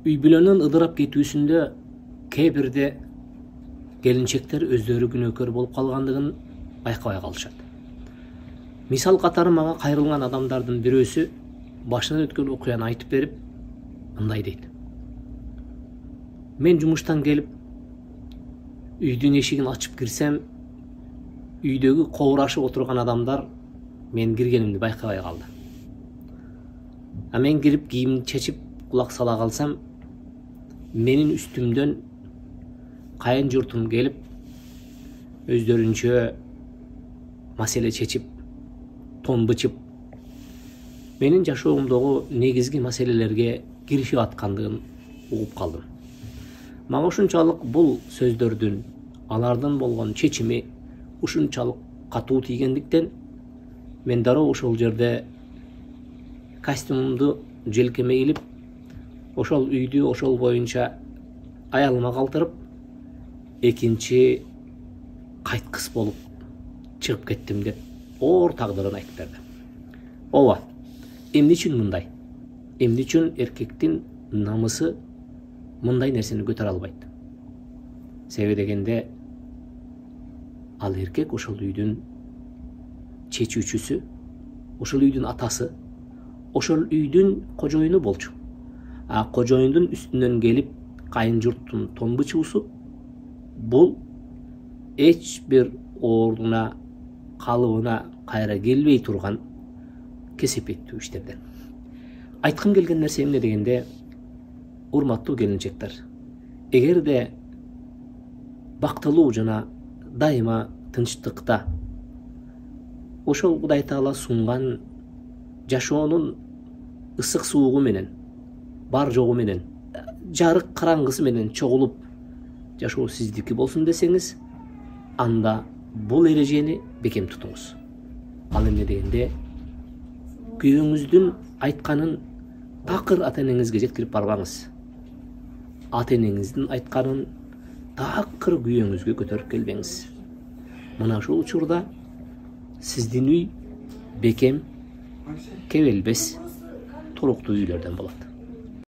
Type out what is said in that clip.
үй бүлөнүн ыдырап кетүүсүндө кээ бирде келинчектер өздөрү күнөөкөр болуп калгандыгын байкабай калышат. Мисал катары мага кайрылган адамдардын бирөөсү башынан өткөн окуяны айтып берип, мындай дейт. Мен жумуштан келип, үйдүн эшигин ачып кирсем, үйдөгү коурашып отурган адамдар мен киргенимди байкабай калды. А мен кирип кийимди чечип кулак сала калсам, менин үстүмдөн кайын журтум келип, өздөрүнчө маселе чечип, тон бычып, менин жашоомдогу негизги маселелерге киришип аткандыгын угуп калдым. Мага ушунчалык бул сөздөрдүн, алардын болгон чечими ушунчалык катуу тийгендиктен, мен дароо ошол жерде костюмумду желкеме илип, ошол үйдү ошол боюнча аялыма калтырып, экинчи кайткыс болуп чыгып кеттим деп оор тагдырын айтып берди. Ооба, эмне үчүн мындай? Эмне үчүн эркектин намысы мындай нерсени көтөрө албайт? Себеби дегенде, ал эркек ошол үйдүн чечүүчүсү, ошол үйдүн атасы, ошол үйдүн кожоюну болчу. А кожоюндун үстүнөн келип кайын журттун тон бычуусу бул эч бир ордуна, калыбына кайра келбей турган кесепеттүү иштерден. Айткым келген нерсе эмне дегенде, урматтуу келинчектер, эгерде бактылуу жана дайыма тынчтыкта ошол Кудай Таала сунган жашоонун ысык суугу менен, бар жогу менен, жарык караңгысы менен чогулуп жашоо сиздики болсун десеңиз, анда бул эрежени бекем тутуңуз. Ал эмне дегенде, күйөөңүздүн айтканын такыр ата энеңизге жеткирип барбаңыз. Ата энеңиздин айтканын такыр күйөөңүзгө көтөрүп келбеңиз. Мына ушул учурда сиздин үй бекем, кебелбес, туруктуу үйлөрдөн болот.